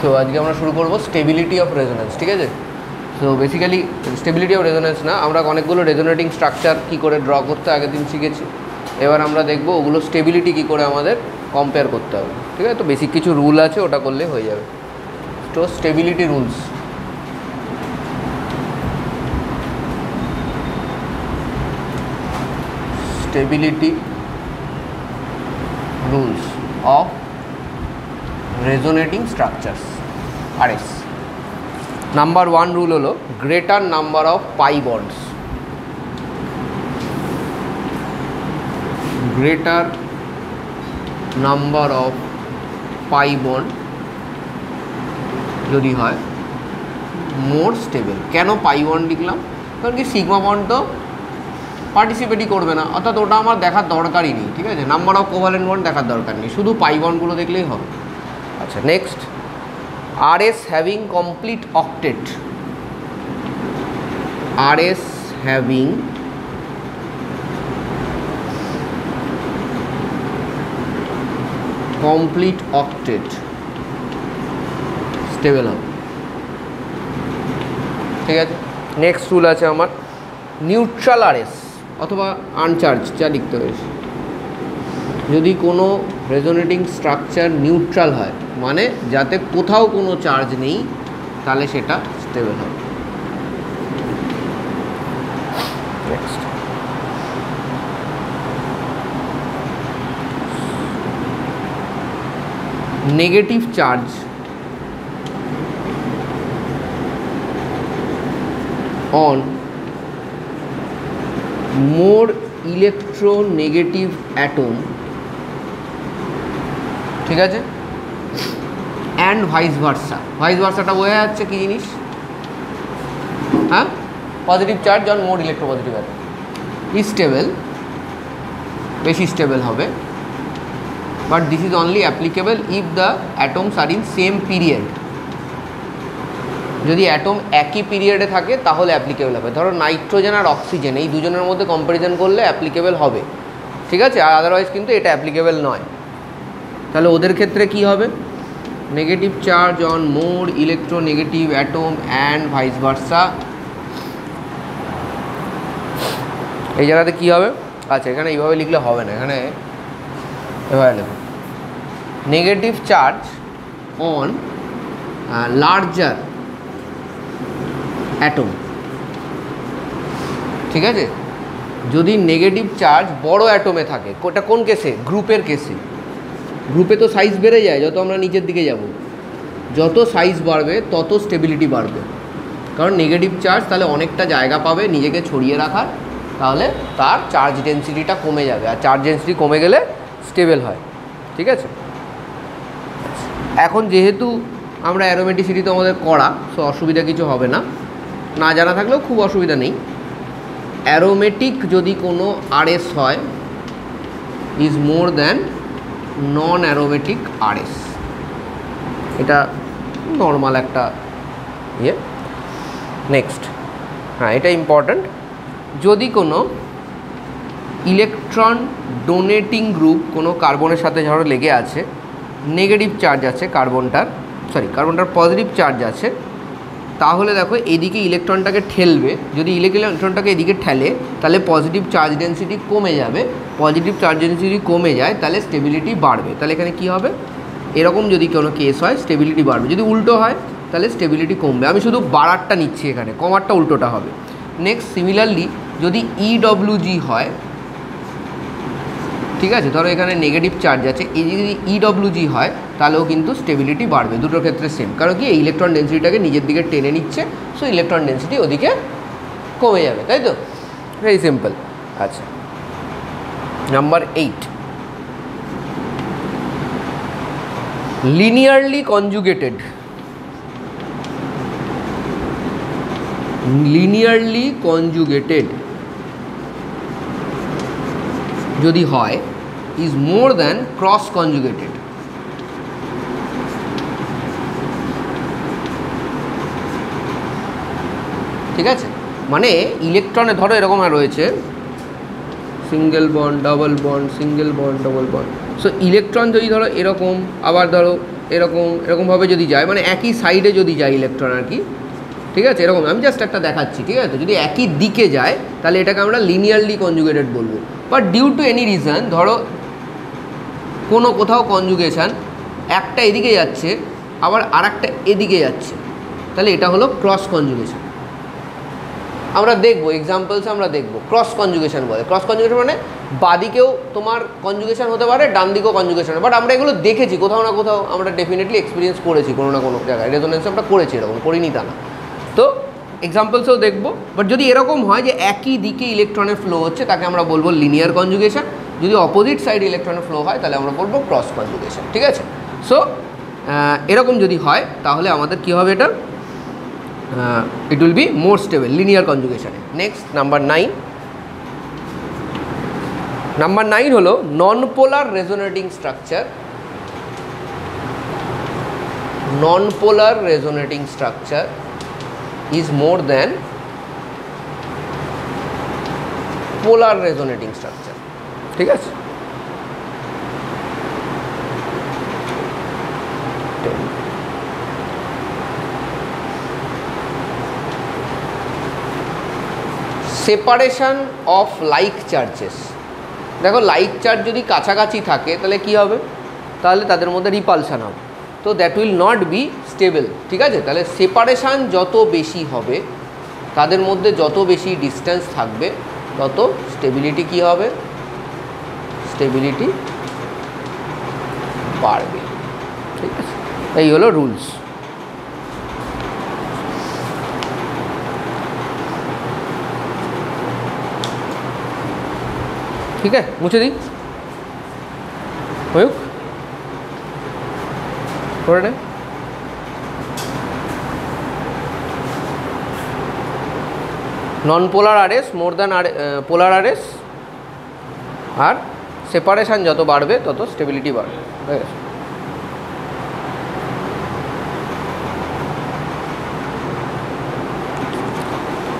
So আজকে আমরা শুরু করব স্টেবিলিটি অফ রেজোনেন্স, ঠিক আছে। So basically stability of resonance না, আমরা অনেকগুলো রেজোনেটিং স্ট্রাকচার কী করে ড্র করতে আগের দিন শিখেছি। এবার আমরা দেখব ওগুলো স্টেবিলিটি কী করে আমাদের কম্পেয়ার করতে হবে, ঠিক আছে। তো বেসিক কিছু রুল আছে, ওটা করলে হয়ে যাবে। তো stability rules, stability rules of resonating structures, RS। Number 1 rule হলো greater number of pi bonds, greater number of pi bond যদি হয় মোর স্টেবল। কেন পাই বন্ড লিখলাম? কারণ কি সিগমা বন্ড তো পার্টিসিপেটই করবে না, অর্থাৎ ওটা আমার দেখার দরকারই নেই, ঠিক আছে। নাম্বার অফ কোভালেন্ট বন্ড দেখার দরকার নেই, শুধু পাই বন্ডগুলো দেখলেই হবে। আচ্ছা, next, RS having complete octet, RS having complete octet stable হবে, ঠিক আছে। নেক্সট রুল আছে আমার নিউট্রাল RS অথবা আনচার্জ, যা লিখতে হয়েছে। যদি কোনো রেজোনেটিং স্ট্রাকচার নিউট্রাল হয়, মানে যাতে কোথাও কোনো চার্জ নেই, তাহলে সেটা স্টেবল হবে। Next, negative charge on more electronegative atom, ঠিক আছে, অ্যান্ড ভাইস ভার্সা। ভাইস ভার্সাটা বোঝা যাচ্ছে কী জিনিস? হ্যাঁ, positive charge on more electropositive atom stable, বেশি স্টেবল হবে। But this is only applicable if the atoms R in same period. যদি atom একই পিরিয়ডে থাকে তাহলে অ্যাপ্লিকেবল হবে। ধরো নাইট্রোজেন আর অক্সিজেন, এই দুজনের মধ্যে কম্প্যারিজন করলে অ্যাপ্লিকেবল হবে, ঠিক আছে। আর আদারওয়াইজ কিন্তু এটা অ্যাপ্লিকেবল নয়। তাহলে ওদের ক্ষেত্রে কি হবে? Negative charge on more electronegative atom and vice versa. এই জায়গাতে কী হবে? আচ্ছা, এখানে এইভাবে লিখলে হবে না, এখানে এভাবে লিখো negative charge on larger atom, ঠিক আছে। যদি নেগেটিভ চার্জ বড় অ্যাটমে থাকে, ওটা কোন কেসে? গ্রুপের কেসে। গ্রুপে তো সাইজ বেড়ে যায় যত আমরা নিচের দিকে যাব, যত সাইজ বাড়বে তত স্টেবিলিটি বাড়বে, কারণ নেগেটিভ চার্জ তাহলে অনেকটা জায়গা পাবে নিজেকে ছড়িয়ে রাখার, তাহলে তার চার্জ ডেন্সিটিটা কমে যাবে, আর চার্জ ডেন্সিটি কমে গেলে স্টেবল হয়, ঠিক আছে। এখন যেহেতু আমরা অ্যারোমেটিসিটি তো আমাদের করা, সো অসুবিধা কিছু হবে না, না জানা থাকলেও খুব অসুবিধা নেই। অ্যারোমেটিক যদি কোনো RS হয় is more than non aromatic RS, এটা নর্মাল একটা ইয়ে। নেক্সট, হ্যাঁ, এটা ইম্পর্ট্যান্ট, যদি কোনো ইলেকট্রন ডোনেটিং গ্রুপ কোনো কার্বনের সাথে ধরো লেগে আছে, নেগেটিভ চার্জ আছে কার্বনটার পজিটিভ চার্জ আছে, তাহলে দেখো এদিকে ইলেকট্রনটাকে ঠেলবে। যদি ইলেকট্রনটাকে এদিকে ঠেলে তাহলে পজিটিভ চার্জ ডেন্সিটি কমে যাবে, পজিটিভ চার্জ ডেন্সিটি কমে যায় তাহলে স্টেবিলিটি বাড়বে। তাহলে এখানে কী হবে? এরকম যদি কোনো কেস হয় স্টেবিলিটি বাড়বে, যদি উল্টো হয় তাহলে স্টেবিলিটি কমবে। আমি শুধু বাড়ারটা নিচ্ছি, এখানে কমারটা উল্টোটা হবে। নেক্সট, সিমিলারলি যদি EWG হয়, ঠিক আছে, ধরো এখানে নেগেটিভ চার্জ আছে, এই যদি EWG হয় তাহলেও কিন্তু স্টেবিলিটি বাড়বে, দুটোর ক্ষেত্রে সেম। কারণ কি, এই ইলেকট্রন ডেন্সিটিটাকে নিজের দিকে টেনে নিচ্ছে, সো ইলেকট্রন ডেন্সিটি ওদিকে কমে যাবে, তাই তো? Very simple. আচ্ছা, number 8, linearly conjugated. Linearly conjugated যদি হয় is more than cross conjugated, ঠিক আছে। মানে ইলেকট্রনে ধরো এরকম রয়েছে single bond, double bond, single bond, double bond. So electron যদি ধরো এরকম, আবার ধরো এরকমভাবে যদি যায়, মানে একই সাইডে যদি যায় ইলেকট্রন আর কি, ঠিক আছে, এরকম আমি জাস্ট একটা দেখাচ্ছি, ঠিক আছে। যদি একই দিকে যায় তাহলে এটাকে আমরা লিনিয়ারলি কনজুগেটেড বলবো। But due to any reason, ধরো কোথাও কনজুগেশন একটা এদিকে যাচ্ছে আবার আরেকটা এদিকে যাচ্ছে, তাহলে এটা হলো ক্রস কনজুগেশন। আমরা দেখবো এক্সাম্পলস, আমরা দেখবো ক্রস কনজুগেশন বলে। ক্রস কনজুগেশন মানে বাদিকেও তোমার কনজুগেশন হতে পারে, ডান দিকেও কনজুগেশন। বাট আমরা এগুলো দেখেছি কোথাও না কোথাও, আমরা ডেফিনেটলি এক্সপিরিয়েন্স করেছি কোনো না কোনো জায়গায়, রেজোনেন্স আমরা করেছি, এরকম করিনি তা না। তো এক্সাম্পলসও দেখবো। বাট যদি এরকম হয় যে একই দিকে ইলেকট্রনের ফ্লো হচ্ছে, তাকে আমরা বলবো লিনিয়ার কনজুগেশন। যদি অপোজিট সাইডে ইলেকট্রনের ফ্লো হয় তাহলে আমরা বলবো ক্রস কনজুগেশন, ঠিক আছে। সো এরকম যদি হয় তাহলে আমাদের কী হবে, এটা it will be more stable linear conjugation. Next number 9 হলো non-polar resonating structure. Non-polar resonating structure is more than polar resonating structure, ঠিক আছে। সেপারেশন অফ লাইক চার্জেস, দেখো লাইক চার্জ যদি কাছাকাছি থাকে তাহলে কি হবে, তাহলে তাদের মধ্যে রিপালশান হবে, তো that will not be stable, ঠিক আছে। তাহলে সেপারেশান যত বেশি হবে, তাদের মধ্যে যত বেশি ডিস্টেন্স থাকবে, তত স্টেবিলিটি কি হবে, স্টেবিলিটি বাড়বে, ঠিক আছে। এই হলো রুলস। ठीक है, मुझे दी मयूक थोड़ा non polar RS more than polar RS और सेपारेशन যত বাড়বে তত স্টেবিলিটি বাড়বে, ঠিক আছে।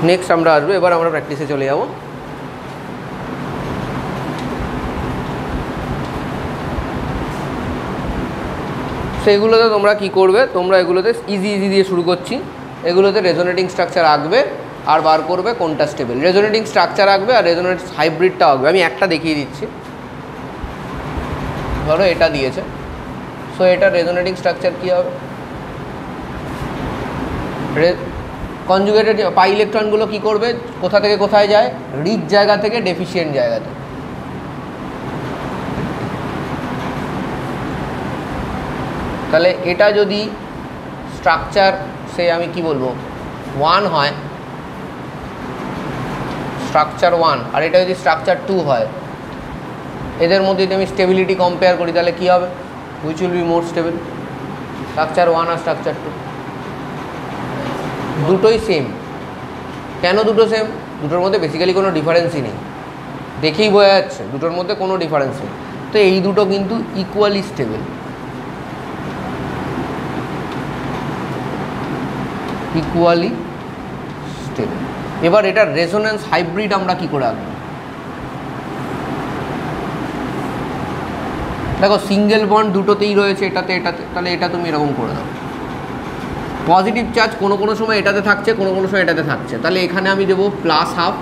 নেক্সট আমরা আসবো, এবার আমরা প্র্যাকটিসে চলে যাব। সেগুলোতে তোমরা কি করবে, তোমরা এগুলোতে ইজি দিয়ে শুরু করছি, এগুলোতে রেজোনেটিং স্ট্রাকচার আঁকবে আর বার করবে কোনটা স্টেবল। রেজোনেটিং স্ট্রাকচার আঁকবে আর রেজোনেট হাইব্রিডটা আঁকবে। আমি একটা দেখিয়ে দিচ্ছি, ধরো এটা দিয়েছে, সো এটা রেজোনেটিং স্ট্রাকচার কী হবে, কনজুগেটেড পাই ইলেকট্রনগুলো কী করবে, কোথা থেকে কোথায় যায়, রিচ জায়গা থেকে ডেফিসিয়েন্ট জায়গাতে। তাহলে এটা যদি স্ট্রাকচার সে আমি কি বলবো 1 হয়, স্ট্রাকচার 1, আর এটা যদি স্ট্রাকচার 2 হয়, এদের মধ্যে যদি আমি স্টেবিলিটি কম্পেয়ার করি তাহলে কী হবে, which will be more stable, structure 1 আর স্ট্রাকচার 2? দুটোই সেম। কেন দুটো সেম? দুটোর মধ্যে বেসিক্যালি কোনো ডিফারেন্সই নেই, দেখেই বোঝা যাচ্ছে দুটোর মধ্যে কোনো ডিফারেন্স নেই। তো এই দুটো কিন্তু ইকুয়ালি স্টেবল, ইকুয়ালি স্টেবল। এবার এটার রেজোনেন্স হাইব্রিড আমরা কি করে আঁকবো, দেখো সিঙ্গেল বন্ড দুটোতেই রয়েছে, এটাতে এটাতে, তাহলে এটা তুমি এরকম করে দাও। পজিটিভ চার্জ কোনো সময় এটাতে থাকছে, কোনো সময় এটাতে থাকছে, তাহলে এখানে আমি দেবো +½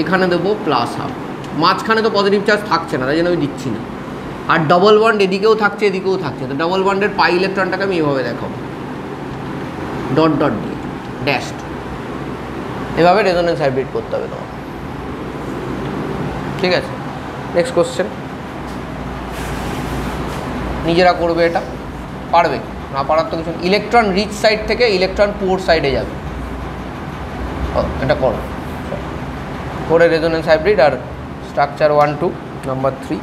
এখানে দেবো +½ মাঝখানে তো পজিটিভ চার্জ থাকছে না, তাই জন্য আমি দিচ্ছি না। আর ডবল বন্ড এদিকেও থাকছে এদিকেও থাকছে, তো ডবল বন্ডের পাই ইলেকট্রনটাকে আমি এভাবে দেখাবো, ডট ডট দিয়ে ড্যাশড। এভাবে রেজোনেন্স হাইব্রিড করতে হবে তোমার, ঠিক আছে। নেক্সট কোশ্চেন, নিজেরা করবে, এটা পারবে না, পারার তো কিছু। ইলেকট্রন রিচ সাইড থেকে ইলেকট্রন পুয়ার সাইডে যাবে, এটা করো করে রেজোনেন্স হাইব্রিড আর স্ট্রাকচার 1, 2, নাম্বার 3।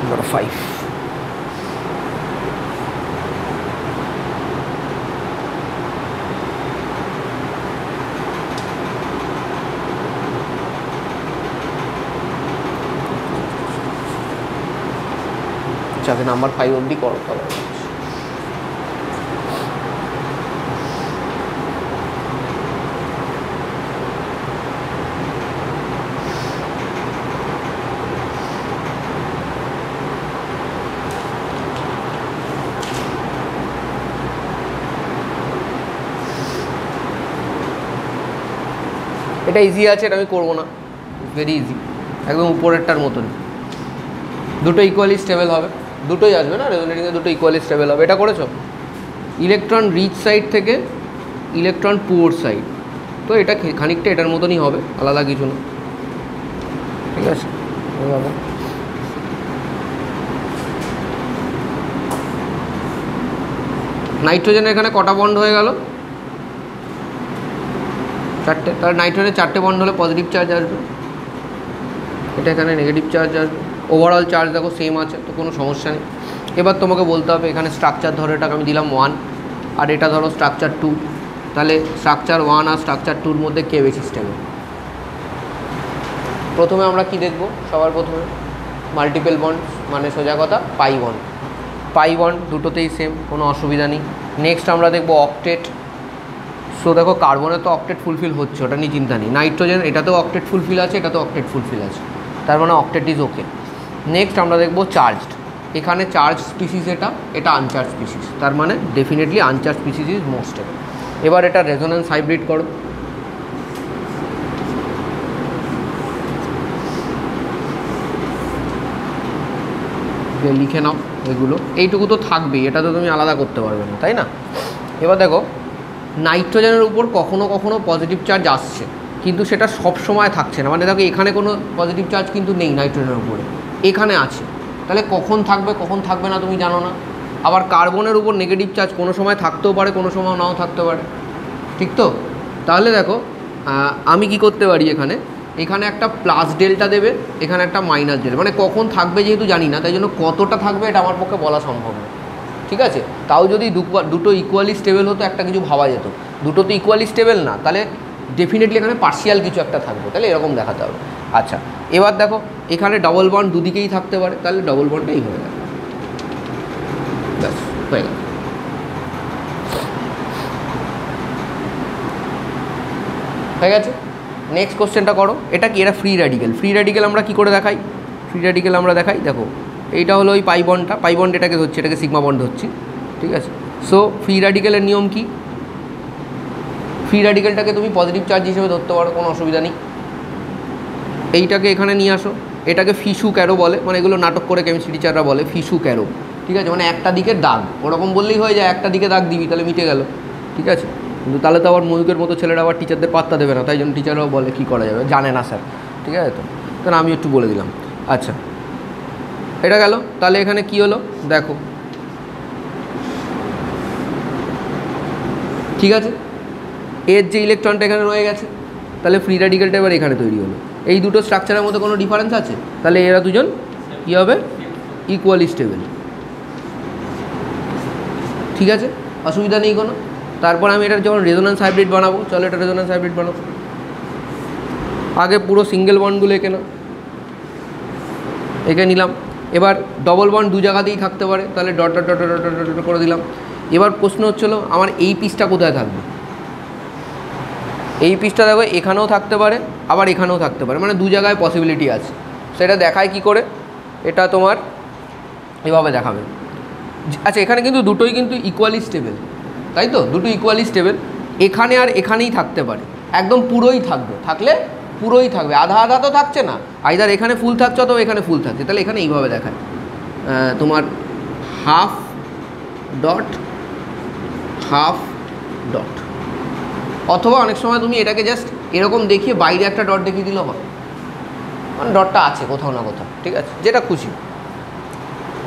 Number 5. আচ্ছা আগে নাম্বার 5 অবধি করো তাহলে। এটা ইজি আছে, এটা আমি করবো না, ভেরি ইজি, একদম উপরেরটার মতন। দুটো ইকুয়ালি স্টেবল হবে, দুটোই আসবে না রেজোনেটিংয়ে, দুটো ইকুয়ালি স্টেবল হবে। এটা করেছো? ইলেকট্রন রিচ সাইড থেকে ইলেকট্রন পুয়ার সাইড, তো এটা খানিকটা এটার মতনই হবে, আলাদা কিছু না, ঠিক আছে। নাইট্রোজেনের এখানে কটা বন্ড হয়ে গেল? 4টে। তাহলে নাইট্রোজেনের 4টে বন্ড হলে পজিটিভ চার্জ আসবে, এটা এখানে নেগেটিভ চার্জ আসবে। ওভারঅল চার্জ দেখো সেম আছে, তো কোনো সমস্যা নেই। এবার তোমাকে বলতে হবে এখানে স্ট্রাকচার ধরো, এটাকে আমি দিলাম 1 আর এটা ধরো স্ট্রাকচার 2, তাহলে স্ট্রাকচার 1 আর স্ট্রাকচার 2-র মধ্যে কে বেশি স্টেবল? প্রথমে আমরা কি দেখব? সবার প্রথমে মাল্টিপল বন্ড, মানে সোজা কথা পাই বন্ড। পাই বন্ড দুটোতেই সেম, কোনো অসুবিধা নেই। নেক্সট আমরা দেখব অক্টেট। সো দেখো কার্বনে তো অক্টেট ফুলফিল হচ্ছে, ওটা নিয়ে চিন্তা নেই। নাইট্রোজেন এটাতেও অক্টেট ফুলফিল আছে, এটাতেও অক্টেট ফুলফিল আছে, তার মানে অক্টেট ইজ ওকে। নেক্সট আমরা দেখব চার্জড। এখানে চার্জ স্পিসিস, এটা আনচার্জ স্পিসিস, তার মানে definitely uncharged species is most stable. এবার এটা রেজোন্যান্স হাইব্রিড করো। লিখে নাও এগুলো, এইটুকু তো থাকবেই, এটা তো তুমি আলাদা করতে পারবে না, তাই না? এবার দেখো নাইট্রোজেনের উপর কখনো কখনো পজিটিভ চার্জ আসছে, কিন্তু সেটা সব সময় থাকছে না। মানে দেখো এখানে কোনো পজিটিভ চার্জ কিন্তু নেই নাইট্রোজেনের উপরে, এখানে আছে, তাহলে কখন থাকবে কখন থাকবে না তুমি জানো না। আবার কার্বনের উপর নেগেটিভ চার্জ কোনো সময় থাকতেও পারে, কোনো সময় নাও থাকতে পারে, ঠিক তো? তাহলে দেখো আমি কি করতে পারি, এখানে একটা প্লাস ডেল্টা দেবে, এখানে একটা মাইনাস ডেল্টা, মানে কখন থাকবে যেহেতু জানি না, তাই জন্য কতটা থাকবে এটা আমার পক্ষে বলা সম্ভব না, ঠিক আছে? তাও যদি দুটো ইকুয়ালি স্টেবল হতো একটা কিছু ভাবা যেত, দুটো তো ইকুয়ালি স্টেবল না, তাহলে ডেফিনেটলি এখানে পার্শিয়াল কিছু একটা থাকবে, তাহলে এরকম দেখাতে হবে। আচ্ছা এবার দেখো এখানে ডবল বন্ড দুদিকেই থাকতে পারে, তাহলে ডবল বন্ডটাই হয়ে গেল, ব্যাস হয়ে গেল। হয়ে গেছে। নেক্সট কোশ্চেনটা করো। এটা কি? এটা ফ্রি র্যাডিক্যাল। ফ্রি র্যাডিক্যাল আমরা কী করে দেখাই? ফ্রি র্যাডিক্যাল আমরা দেখাই, দেখো এইটা হলো ওই পাই বন্ডটা, পাই বন্ড এটাকে ধরছি, এটাকে সিগমা বন্ড ধরছি, ঠিক আছে? সো ফ্রি র্যাডিক্যালের নিয়ম কি? ফ্রি র্যাডিক্যালটাকে তুমি পজিটিভ চার্জ হিসেবে ধরতে পারো, কোনো অসুবিধা নেই। এইটাকে এখানে নিয়ে আসো, এটাকে ফিসু ক্যারো বলে, মানে এগুলো নাটক করে কেমিস্ট্রি টিচাররা বলে ফিসু ক্যারো, ঠিক আছে? মানে একটা দিকের দাগ, ওরকম বললেই হয়ে যায়, একটা দিকে দাগ দিবি তাহলে মিটে গেল, ঠিক আছে? কিন্তু তাহলে তো আবার ময়ূকের মতো ছেলেরা আবার টিচারদের পাত্তা দেবে না, তাই জন্য টিচাররাও বলে কী করা যাবে, জানে না স্যার, ঠিক আছে? তো তাহলে আমি একটু বলে দিলাম। আচ্ছা এটা গেল, তাহলে এখানে কি হলো দেখো, ঠিক আছে? এর যে ইলেকট্রনটা এখানে রয়ে গেছে, তাহলে ফ্রি র্যাডিক্যালটা এবার এখানে তৈরি হলো। এই দুটো স্ট্রাকচারের মধ্যে কোনো ডিফারেন্স আছে? তাহলে এরা দুজন কী হবে? ইকুয়ালি স্টেবল, ঠিক আছে, অসুবিধা নেই কোনো। তারপর আমি এটার যখন রেজোন্যান্স হাইব্রিড বানাবো, চলো এটা রেজোন্যান্স হাইব্রিড বানাবো। আগে পুরো সিঙ্গেল বন্ডগুলো এঁকে নাও, এঁকে নিলাম। এবার ডবল বন্ড দু জায়গাতেই থাকতে পারে, তাহলে dot dot dot dot dot dot করে দিলাম। এবার প্রশ্ন হচ্ছিলো আমার এই পিসটা কোথায় থাকবে? এই পিসটা দেখো এখানেও থাকতে পারে, আবার এখানেও থাকতে পারে, মানে দু জায়গায় পসিবিলিটি আছে। সেটা দেখায় কি করে? এটা তোমার এভাবে দেখাবে। আচ্ছা এখানে কিন্তু দুটোই কিন্তু ইকুয়ালি স্টেবল, তাই তো? দুটো ইকুয়ালি স্টেবল, এখানে আর এখানেই থাকতে পারে, একদম পুরোই থাকবে, থাকলে পুরোই থাকবে, আধা আধা তো থাকছে না, আইদার এখানে ফুল থাকছে অথবা এখানে ফুল থাকছে। তাহলে এখানে এইভাবে দেখায় তোমার হাফ ডট হাফ ডট, অথবা অনেক সময় তুমি এটাকে জাস্ট এরকম দেখিয়ে বাইরে একটা ডট দেখিয়ে দিলেও হয়, মানে ডটটা আছে কোথাও না কোথাও, ঠিক আছে? যেটা খুশি,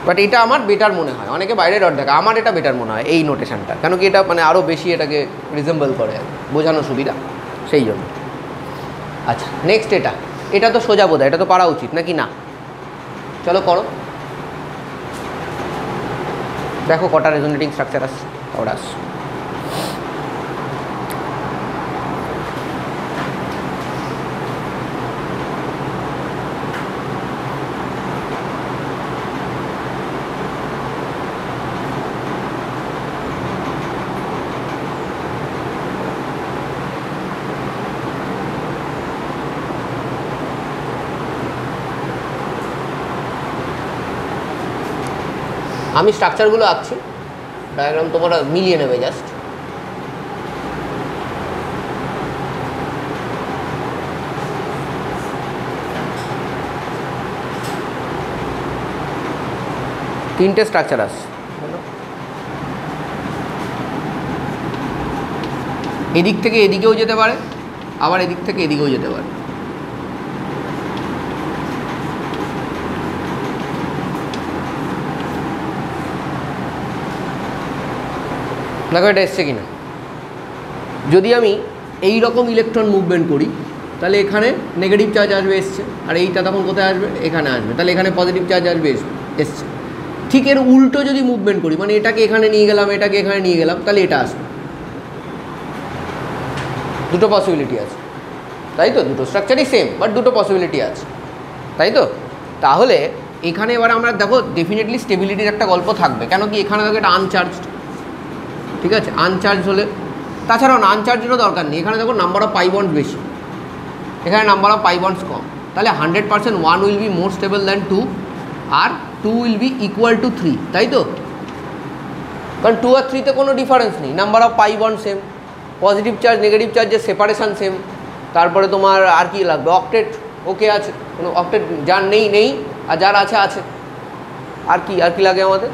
বাট এটা আমার বেটার মনে হয়। অনেকে বাইরে ডট দেখা, আমার এটা বেটার মনে হয় এই নোটেশনটা, কেন কি এটা মানে আরও বেশি এটাকে রিজেম্বল করে, বোঝানো সুবিধা, সেই জন্য। আচ্ছা নেক্সট এটা তো সোজা বোধ হয়, এটা তো পারা উচিত নাকি না? চলো করো, দেখো কটা রেজোনেটিং স্ট্রাকচার আসছে, ওটা আসছে। আমি স্ট্রাকচারগুলো আঁকছি, ডায়াগ্রাম তোমরা মিলিয়ে নেবে জাস্ট। তিনটে স্ট্রাকচার আসছে, এদিক থেকে এদিকেও যেতে পারে, আবার এদিক থেকে এদিকেও যেতে পারে। দেখো এটা এসছে কিনা। যদি আমি এই রকম ইলেকট্রন মুভমেন্ট করি তাহলে এখানে নেগেটিভ চার্জ আসবে, এসছে, আর এইটা তখন কোথায় আসবে, এখানে আসবে, তাহলে এখানে পজিটিভ চার্জ আসবে, এসছে। ঠিক এর উল্টো যদি মুভমেন্ট করি, মানে এটাকে এখানে নিয়ে গেলাম, এটাকে এখানে নিয়ে গেলাম, তাহলে এটা আসবে। দুটো পসিবিলিটি আছে, তাই তো? দুটো স্ট্রাকচারই সেম, বাট দুটো পসিবিলিটি আছে, তাই তো? তাহলে এখানে এবার আমরা দেখো ডেফিনেটলি স্টেবিলিটির একটা গল্প থাকবে। কেন কি, এখানে দেখো এটা আনচার্জড, ঠিক আছে? আনচার্জ হলে, তাছাড়াও আনচার্জেরও দরকার নেই। এখানে দেখো নাম্বার অফ পাই বন্ডস বেশি, এখানে নাম্বার অফ পাই বন্ডস কম, তাহলে 100% 1 will be more stable than 2, আর 2 উইল বি ইকুয়াল টু 3, তাই তো? কারণ 2 আর 3-তে কোনো ডিফারেন্স নেই, number of pi bond same, positive charge negative চার্জের সেপারেশান সেম। তারপরে তোমার আর কি লাগবে, অক্টেট ওকে আছে, কোনো অক্টেট যার নেই নেই, আর যার আছে আছে। আর কি লাগে আমাদের?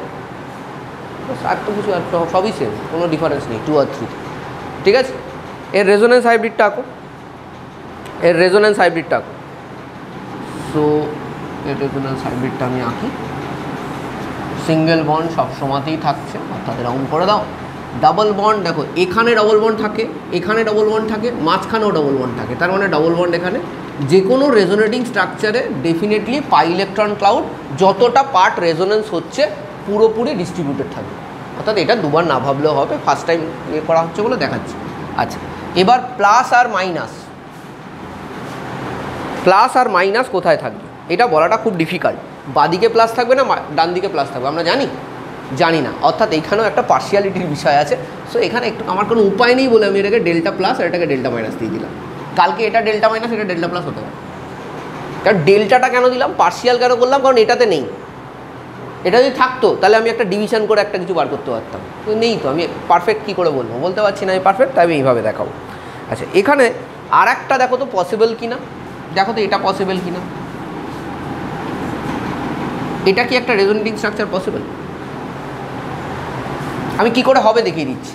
আর তো কিছু, আর সবই সেম, কোনো ডিফারেন্স নেই 2 আর 3, ঠিক আছে? এর রেজোনেন্স হাইব্রিডটা আঁকো, এর রেজোনেন্স হাইব্রিডটা আঁকো। সো এর রেজোনেন্স হাইব্রিডটা আমি আঁকি। সিঙ্গেল বন্ড সব সময়তেই থাকছে, অর্থাৎ রাউন্ড করে দাও। ডাবল বন্ড দেখো, এখানে ডবল বন্ড থাকে, এখানে ডবল বন্ড থাকে, মাঝখানেও ডবল বন্ড থাকে, তার মানে ডবল বন্ড এখানে। যে কোনো রেজোনেটিং স্ট্রাকচারে ডেফিনেটলি পাই ইলেকট্রন ক্লাউড যতটা পার্ট রেজোনেন্স হচ্ছে পুরোপুরি ডিস্ট্রিবিউটেড থাকবে, অর্থাৎ এটা দুবার না ভাবলেও হবে, ফার্স্ট টাইম ইয়ে করা হচ্ছে বলে দেখাচ্ছে। আচ্ছা, এবার প্লাস আর মাইনাস, প্লাস আর মাইনাস কোথায় থাকবে এটা বলাটা খুব ডিফিকাল্ট। বাদিকে প্লাস থাকবে না ডান দিকে প্লাস থাকবে আমরা জানি না, অর্থাৎ এইখানেও একটা পার্শিয়ালিটির বিষয় আছে। সো এখানে একটু আমার কোনো উপায় নেই বলে আমি এটাকে ডেল্টা প্লাস আর এটাকে ডেল্টা মাইনাস দিয়ে দিলাম। কালকে এটা ডেল্টা মাইনাস, এটা ডেল্টা প্লাস হতে পারে। কারণ ডেল্টাটা কেন দিলাম, পার্শিয়াল কেন করলাম, কারণ এটাতে নেই। এটা যদি থাকতো তাহলে আমি একটা ডিভিশন করে একটা কিছু বার করতে পারতাম, তো নেই, তো আমি পারফেক্ট কী করে বলতে পারছি না আমি পারফেক্ট, তাই আমি এইভাবে দেখাবো। আচ্ছা, এখানে আর একটা দেখো তো পসিবল কিনা, দেখো তো এটা পসিবল কিনা। এটা কি একটা রেজোনেটিং স্ট্রাকচার পসিবল? আমি কি করে হবে দেখিয়ে দিচ্ছি।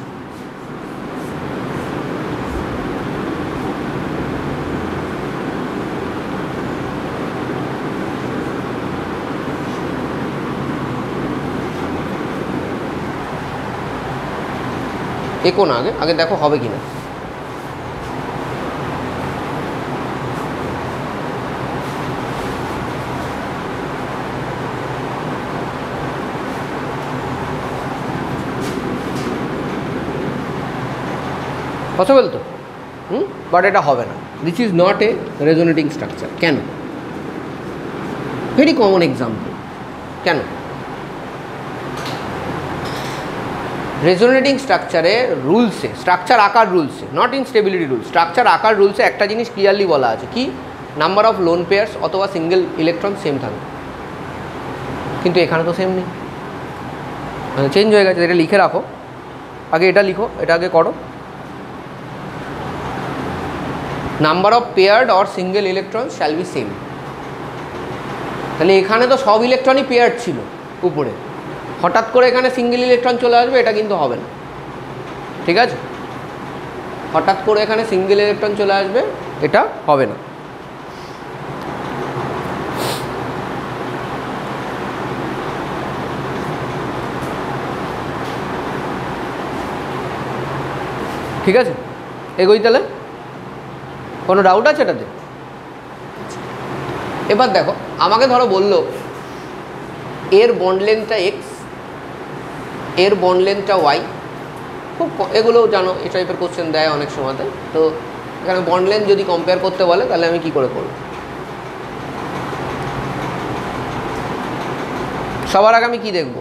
একো না, আগে দেখো হবে কিনা। পসিবল তো, বাট এটা হবে না। This is not a resonating structure. কেন? Very common example. কেন? রেজোনেটিং স্ট্রাকচারে রুলসে, স্ট্রাকচার আকার রুলসে, not in stability rules, structure আকার রুলসে একটা জিনিস ক্লিয়ারলি বলা আছে, কি নাম্বার অফ লোন পেয়ার্স অথবা সিঙ্গেল ইলেকট্রন সেম থাকবে। কিন্তু এখানে তো সেম নেই, চেঞ্জ হয়ে গেছে। এটা লিখে রাখো, আগে এটা লিখো, এটা আগে করো। Number of paired or single electron shall be same. তাহলে এখানে তো সব ইলেকট্রনই পেয়ার্ড ছিল উপরে, হঠাৎ করে এখানে সিঙ্গেল ইলেকট্রন চলে আসবে, এটা কিন্তু হবে না, ঠিক আছে? হঠাৎ করে এখানে সিঙ্গেল ইলেকট্রন চলে আসবে, এটা হবে না। ঠিক আছে, এগোই তাহলে। কোনো ডাউট আছে এটাতে? এবার দেখো, আমাকে ধরো বললো এর বন্ড লেন্থটা এক্স, এর বন্ড লেন্থটা ওয়াই, খুব এগুলোও জানো, এই টাইপের কোশ্চেন দেয় অনেক সময়তে। তো এখানে বন্ড লেন্থ যদি কম্পেয়ার করতে বলে তাহলে আমি কি করে করব? সবার আগে আমি কী দেখব,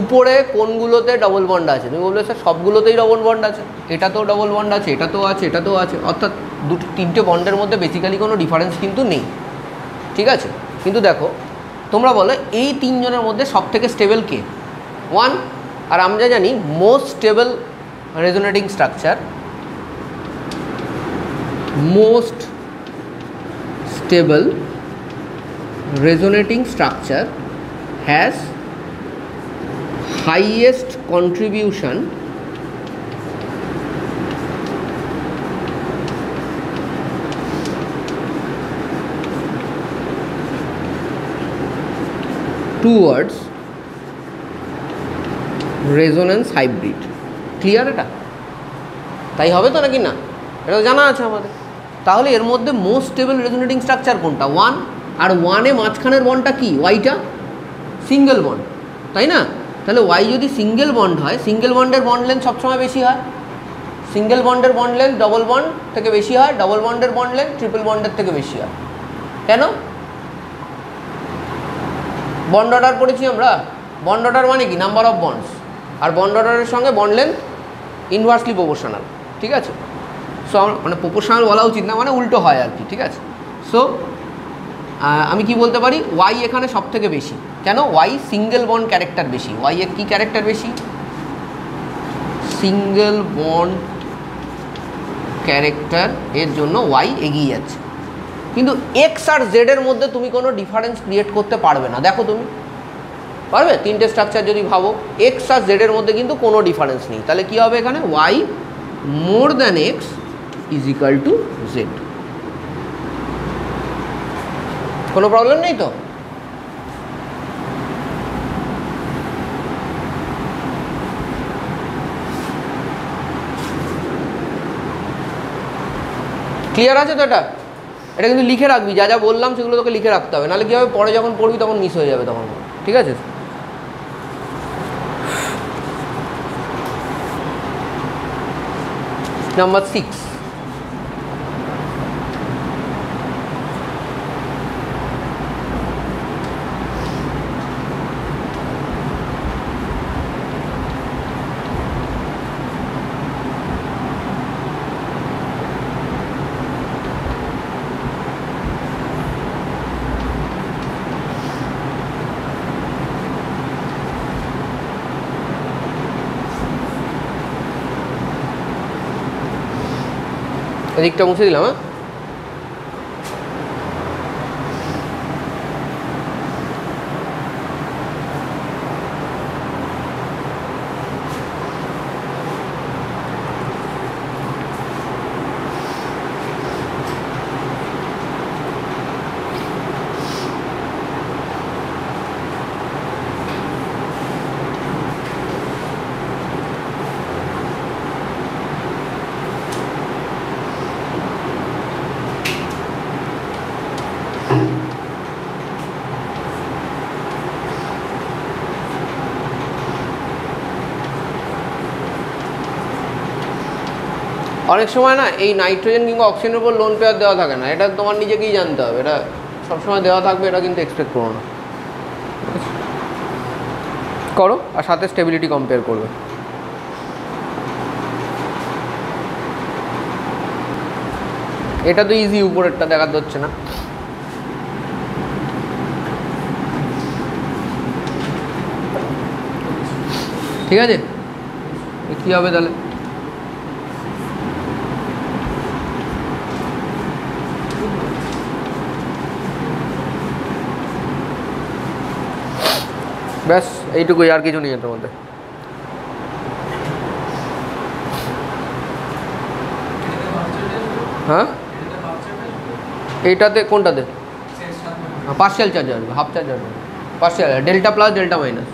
উপরে কোনগুলোতে ডবল বন্ড আছে। তুমি বললে স্যার সবগুলোতেই ডবল বন্ড আছে, এটাতেও ডবল বন্ড আছে, এটাতেও আছে, এটাতেও আছে, অর্থাৎ তিনটে বন্ডের মধ্যে বেসিক্যালি কোনো ডিফারেন্স কিন্তু নেই, ঠিক আছে? কিন্তু দেখো তোমরা বলো এই তিনজনের মধ্যে সব থেকে স্টেবল কে? 1। আর আমরা জানি most stable resonating structure, most stable resonating structure has highest contribution towards resonance hybrid. Clear? এটা তাই হবে তো নাকি না? এটা তো জানা আছে আমাদের। তাহলে এর মধ্যে মোস্ট স্টেবল রেজোনেটিং স্ট্রাকচার কোনটা? 1। আর 1-এ মাঝখানের বন্ডটা কি? ওয়াইটা সিঙ্গেল বন্ড, তাই না? তাহলে ওয়াই যদি সিঙ্গেল বন্ড হয়, সিঙ্গেল বন্ডের বন্ড লেন্থ সবসময় বেশি হয়। সিঙ্গেল বন্ডের বন্ড লেন্থ ডবল বন্ড থেকে বেশি হয়, ডবল বন্ডের বন্ড লেন্থ ট্রিপল বন্ডের থেকে বেশি হয়। কেন? বন্ড অর্ডার পড়েছি আমরা। বন্ড অর্ডার মানে কি? Number of bonds. আর বন্ড অর্ডারের সঙ্গে বন্ড লেন্থ ইনভার্সলি প্রপোর্শনাল, ঠিক আছে? সো মানে প্রপোর্শনাল বলা উচিত না, মানে উল্টো হয় আর কি, ঠিক আছে? সো আমি কি বলতে পারি? ওয়াই এখানে সব থেকে বেশি। কেন? ওয়াই সিঙ্গেল বন্ড ক্যারেক্টার বেশি। ওয়াই এর কী ক্যারেক্টার বেশি? সিঙ্গেল বন্ড ক্যারেক্টার, এর জন্য ওয়াই এগিয়ে যাচ্ছে। কিন্তু এক্স আর জেডের মধ্যে তুমি কোনো ডিফারেন্স ক্রিয়েট করতে পারবে না। দেখো, তুমি পারবে? তিনটে স্ট্রাকচার যদি ভাবো, এক্স আর জেডের মধ্যে কিন্তু কোনো ডিফারেন্স নেই। তাহলে কী হবে এখানে? Y more than X is equal to Z. কোনো প্রবলেম নেই তো? ক্লিয়ার আছে তো? এটা এটা কিন্তু লিখে রাখবি, যা যা বললাম সেগুলো তোকে লিখে রাখতে হবে, নাহলে কী হবে, পরে যখন পড়বি তখন মিস হয়ে যাবে তখন, ঠিক আছে? নাম্বার 6, এদিকটা মুছে দিলাম। হ্যাঁ, অনেক সময় না এই নাইট্রোজেন কিংবা অক্সিজেনের উপর লোন পেয়ার দেওয়া থাকে না, এটা তোমার নিজেকেই জানতে হবে। এটা সবসময় দেওয়া থাকবে এটা কিন্তু এক্সপেক্ট করো না, করো আর সাথে স্টেবিলিটি কম্পেয়ার করবে। এটা তো ইজি, উপরেরটা দেখাতে হচ্ছে না। ঠিক আছে, কী হবে তাহলে? ব্যাস এইটুকুই, আর কিছু নেই এর মধ্যে। হ্যাঁ, এইটাতে কোনটাতে পার্শিয়াল চার্জ আসবে, হাফ চার্জ আসবে, partial delta plus delta minus.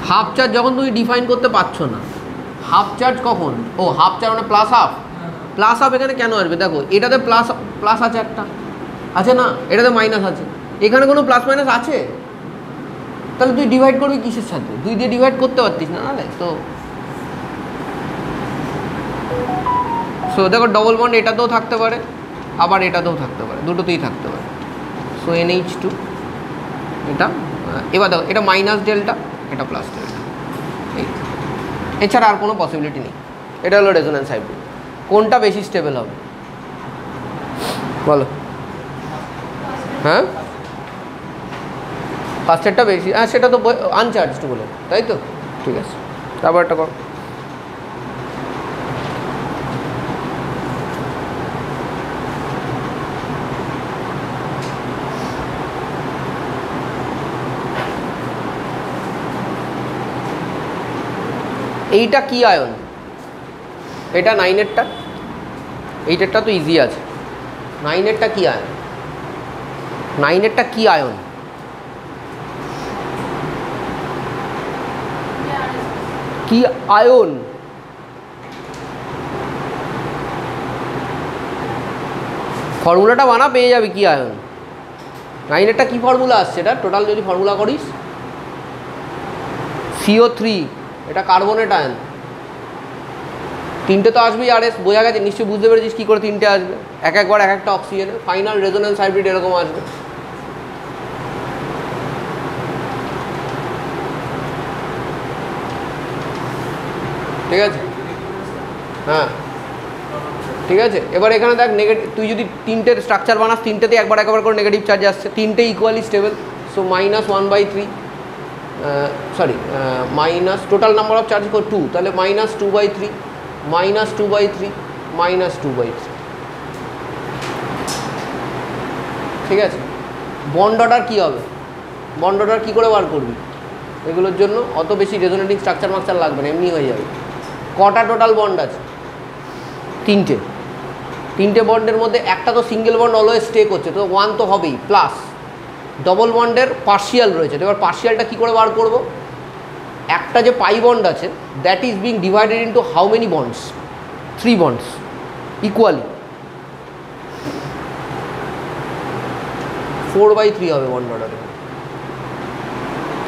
Half charge যখন তুমি ডিফাইন করতে পারছো না, হাফ চার্জ কখন? ও হাফ চার্জ মানে প্লাস হাফ। প্লাস হাফ এখানে কেন আসবে? দেখো এটাতে প্লাস প্লাস আছে একটা, আছে না? এটাতে মাইনাস আছে, এখানে কোনো প্লাস মাইনাস আছে? তাহলে তুই ডিভাইড করবি কিসের সাথে? 2 দিয়ে ডিভাইড করতে পারতিস না, নাহলে তো। সো দেখো ডবল বন্ড এটাতেও থাকতে পারে, আবার এটাতেও থাকতে পারে, দুটোতেই থাকতে পারে। সো NH2 এটা, এবার দেখো এটা মাইনাস ডেল্টা, এটা প্লাস ডেল্টা, এই এছাড়া আর কোনো পসিবিলিটি নেই। এটা হলো রেজোন্যান্স হাইব্রিড। কোনটা বেশি স্টেবল হবে বলো? হ্যাঁ, ফার্স্টেরটা বেশি, হ্যাঁ সেটা তো আনচার্জড বলে, তাই তো? ঠিক আছে, তারপর একটা কর। এইটা কি আয়ন? এটা 9-এরটা, 8-এরটা তো ইজি আছে। 9-এরটা কি আয়ন? 9-এরটা কি আয়ন? কি আয়ন? ফর্মুলাটা বানা, পেয়ে যাবে কি আয়ন। 9-এরটা কি ফর্মুলা আসছে? এটা টোটাল যদি ফর্মুলা করিস, CO3, এটা কার্বনেট আয়ন। 3টে তো আসবেই, আরএস বোঝা গেছে নিশ্চয়ই, বুঝতে পেরেছিস কী করে 3টে আসবে। একবার এক একটা অক্সিজেনের ফাইনাল রেজোনেন্স হাইব্রিড এরকম আসবে। ঠিক আছে, হ্যাঁ ঠিক আছে। এবার এখানে দেখ নেগেটিভ, তুই যদি 3টের স্ট্রাকচার বানাস, 3টেতে একবার করে নেগেটিভ চার্জ আসছে, 3টে equally stable. So -1/3, sorry minus total number of charge 2, তাহলে -2/3, -2/3, -2/3। ঠিক আছে। বন্ড অর্ডার কী হবে? বন্ড অর্ডার কী করে বার করবি? এগুলোর জন্য অত বেশি রেজোনেটিং স্ট্রাকচার মাকচার লাগবে না, এমনি হয়ে যাবে। কটা টোটাল বন্ড আছে? 3টে। 3টে বন্ডের মধ্যে একটা তো সিঙ্গেল বন্ড অলওয়েজ স্টে করছে, তো 1 তো হবেই, প্লাস ডবল বন্ডের পার্শিয়াল রয়েছে। এবার পার্শিয়ালটা কী করে বার করব? একটা যে পাই বন্ড আছে, that is being divided into how many bonds? 3 bonds equally, 4/3 হবে বন্ড অর্ডারে।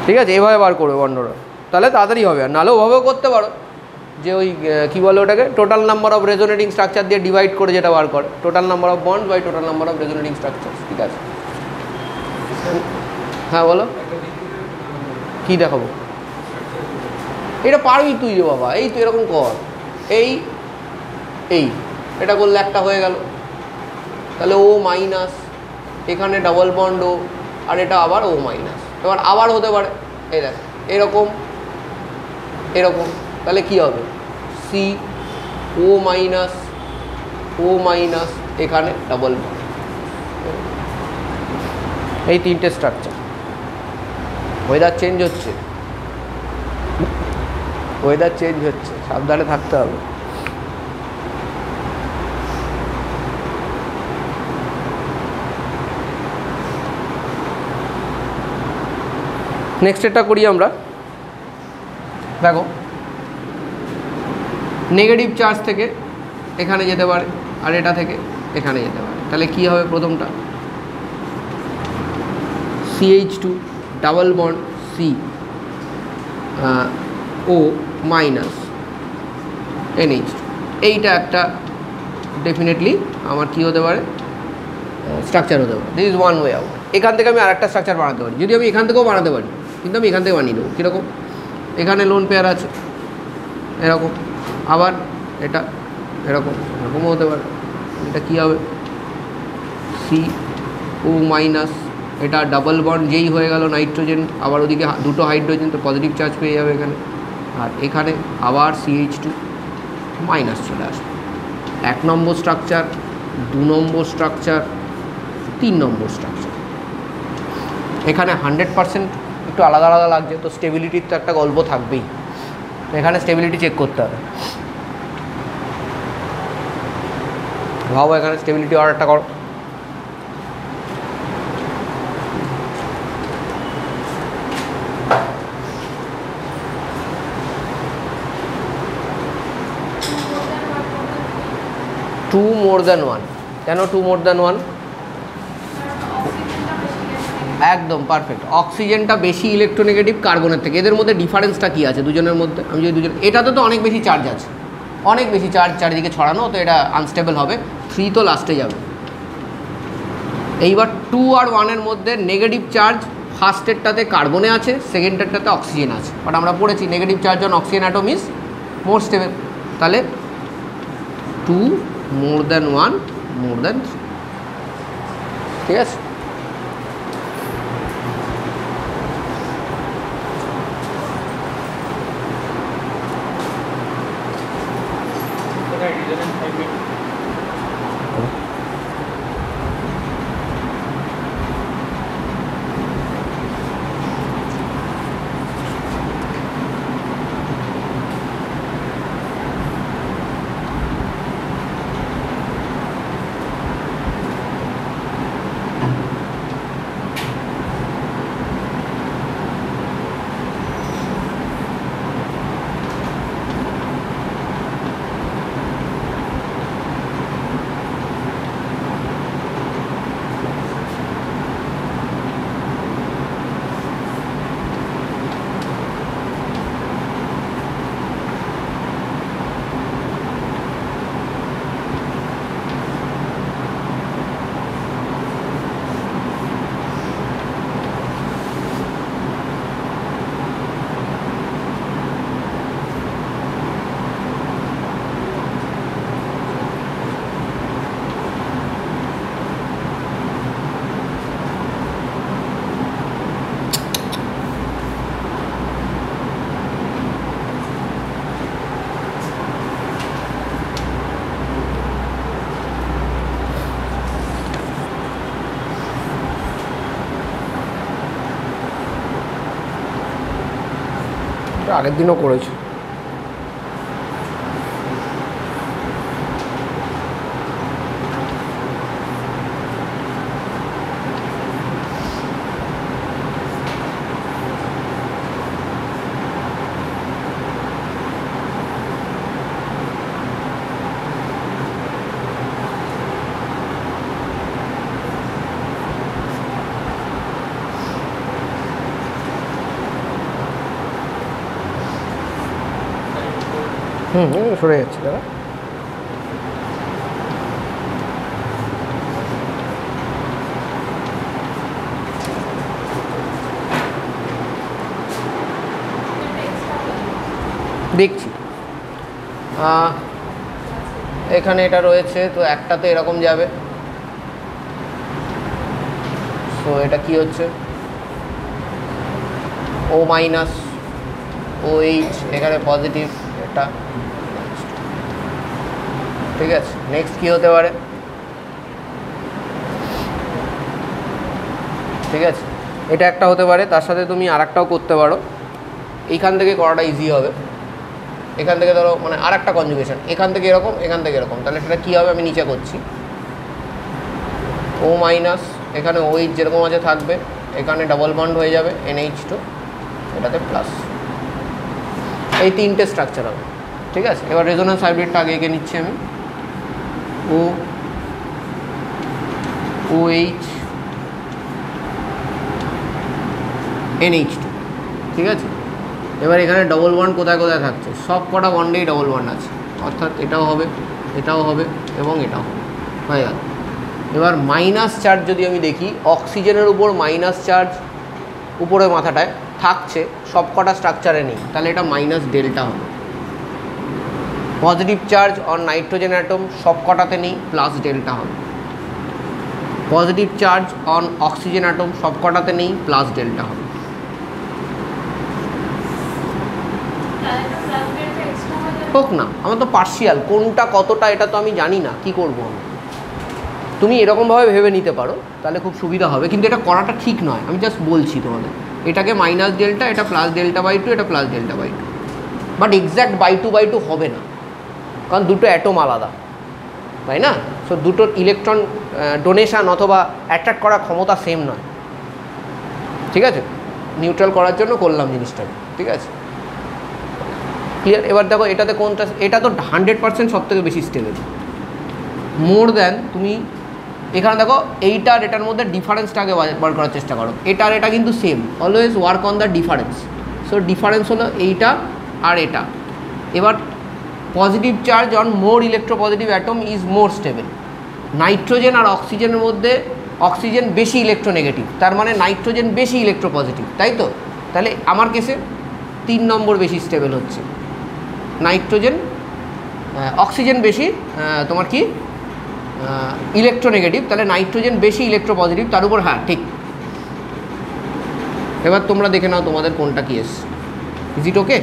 ঠিক আছে, এভাবে বার করবে বন্ড অর্ডার, তাহলে তাড়াতাড়ি হবে। আর নাহলে ওভাবেও করতে পারো, যে ওই কী বলে ওটাকে, total number of resonating structure দিয়ে ডিভাইড করে যেটা বার করে, total number of bond by total number of resonating structure. ঠিক আছে, হ্যাঁ বলো কী দেখাবো? এটা পারবি তুই রে বাবা, এই তুই এরকম কর, এই এই এটা করলে একটা হয়ে গেল, তাহলে ও মাইনাস, এখানে ডাবল বন্ড ও, আর এটা আবার ও মাইনাস। এবার আবার হতে পারে এই দেখ এরকম এরকম, তাহলে কী হবে? সি ও মাইনাস, ও মাইনাস, এখানে ডাবল বন্ড। এই 3টে স্ট্রাকচার। ওয়েদার চেঞ্জ হচ্ছে, ওয়েদার চেঞ্জ হচ্ছে, সাবধানে থাকতে হবে। নেক্সট এটা করি আমরা। দেখো নেগেটিভ চার্জ থেকে এখানে যেতে পারে, আর এটা থেকে এখানে যেতে পারে, তাহলে কী হবে? প্রথমটা CH2 ডাবল বন্ড সি ও মাইনাস NH2, এইটা একটা ডেফিনেটলি আমার কী হতে পারে? স্ট্রাকচার হতে পারে। This is one way out. এখান থেকে আমি আরেকটা স্ট্রাকচার বানাতে পারি, যদি আমি এখান থেকেও বানাতে পারি, কিন্তু আমি এখান থেকে বানিয়ে দেবো। কীরকম? এখানে লোন পেয়ার আছে এরকম, আবার এটা এরকম, এরকমও হতে পারে। এটা কী হবে? সি ও মাইনাস, এটা ডাবল বন্ড যেই হয়ে গেল নাইট্রোজেন, আবার ওদিকে দুটো হাইড্রোজেন, তো পজিটিভ চার্জ পেয়ে যাবে এখানে। আর এখানে আবার CH2 মাইনাস চলে আসবে। 1 নম্বর স্ট্রাকচার, 2 নম্বর স্ট্রাকচার, 3 নম্বর স্ট্রাকচার। এখানে 100% একটু আলাদা আলাদা লাগছে, তো স্টেবিলিটির তো একটা গল্প থাকবেই, তো এখানে স্টেবিলিটি চেক করতে হবে। ভাবো এখানে স্টেবিলিটি অর্ডারটা করো। Two more than one. কেন 2 more than 1? একদম পারফেক্ট। অক্সিজেনটা বেশি ইলেকট্রোনেগেটিভ কার্বনের থেকে। এদের মধ্যে ডিফারেন্সটা কী আছে দুজনের মধ্যে? আমি যদি এটাতে তো অনেক বেশি চার্জ আছে, অনেক বেশি চার্জ চারিদিকে ছড়ানো, তো এটা আনস্টেবল হবে। 3 তো লাস্টে যাবে। এইবার 2 আর 1-এর মধ্যে নেগেটিভ চার্জ ফার্স্টেরটাতে কার্বনে আছে, সেকেন্ডেরটাতে অক্সিজেন আছে। বাট আমরা পড়েছি negative charge on oxygen atom is more stable. তাহলে 2 more than 1 more than 3। ঠিক আছে, আগের দিনও করেছি। সরে যাচ্ছে দাদা। দেখছি এখানে এটা রয়েছে, তো একটা তো এরকম যাবে। সো এটা কি হচ্ছে, ও মাইনাস ও এইচ, এখানে পজিটিভ এটা, ঠিক আছে। নেক্সট কি হতে পারে, ঠিক আছে, এটা একটা হতে পারে। তার সাথে তুমি আর একটাও করতে পারো, এইখান থেকে করাটা ইজি হবে। এখান থেকে ধরো মানে আর একটা কনজুগেশন, এখান থেকে এরকম, এখান থেকে এরকম, তাহলে সেটা কী হবে আমি নিচে করছি। ও মাইনাস, এখানে ওইচ যেরকম আছে থাকবে, এখানে ডাবল বন্ড হয়ে যাবে NH2, এটাতে প্লাস। এই তিনটে স্ট্রাকচার হবে, ঠিক আছে। এবার রেজোন্যান্স হাইব্রিডটা আগে এঁকে নিচ্ছি আমি। OH NH2, ঠিক আছে। এবার এখানে ডবল বন্ড কোথায় কোথায় থাকছে, সব কটা বন্ডেই ডবল বন্ড আছে, অর্থাৎ এটাও হবে, এটাও হবে এবং এটাও হবে, হয়ে গেল। এবার মাইনাস চার্জ যদি আমি দেখি, অক্সিজেনের উপর মাইনাস চার্জ উপরে মাথাটায় থাকছে, সব কটা স্ট্রাকচারে নেই, তাহলে এটা মাইনাস ডেল্টা হবে। Positive charge on nitrogen atom সব কটাতে নেই, প্লাস ডেল্টা হবে। Positive charge on oxygen atom সব কটাতে নেই, প্লাস ডেল্টা হবে। হোক না, আমার তো পার্শিয়াল, কোনটা কতটা এটা তো আমি জানি না, কি করব আমি। তুমি এরকমভাবে ভেবে নিতে পারো, তাহলে খুব সুবিধা হবে, কিন্তু এটা করাটা ঠিক নয়, আমি জাস্ট বলছি তোমাদের। এটাকে মাইনাস ডেল্টা, এটা প্লাস ডেল্টা বাই টু, এটা plus delta by two, but exact by two হবে না, কারণ দুটো অ্যাটম আলাদা, তাই না। সো দুটোর ইলেকট্রন ডোনেশান অথবা অ্যাট্রাক্ট করার ক্ষমতা সেম নয়, ঠিক আছে। নিউট্রাল করার জন্য করলাম জিনিসটাকে, ঠিক আছে, ক্লিয়ার। এবার দেখো এটাতে কোনটা, এটা তো 100% সব থেকে বেশি স্টেবল, মোর দ্যান। তুমি এখানে দেখো এইটার এটার মধ্যে ডিফারেন্সটাকে বার করার চেষ্টা করো, এটার এটা কিন্তু same, always work on the difference. So difference হলো এইটা আর এটা। এবার positive charge on more electropositive atom is more stable. Nitrogen আর অক্সিজেনের মধ্যে অক্সিজেন বেশি ইলেকট্রোনেগেটিভ, তার মানে নাইট্রোজেন বেশি ইলেকট্রোপজিটিভ, তাই তো। তাহলে আমার কেসে 3 নম্বর বেশি স্টেবল হচ্ছে, নাইট্রোজেন, অক্সিজেন বেশি তোমার কি ইলেকট্রোনেগেটিভ, তাহলে নাইট্রোজেন বেশি ইলেকট্রোপজিটিভ, তার উপর হ্যাঁ ঠিক। এবার তোমরা দেখে নাও তোমাদের কোনটা কি এসছে, is it okay?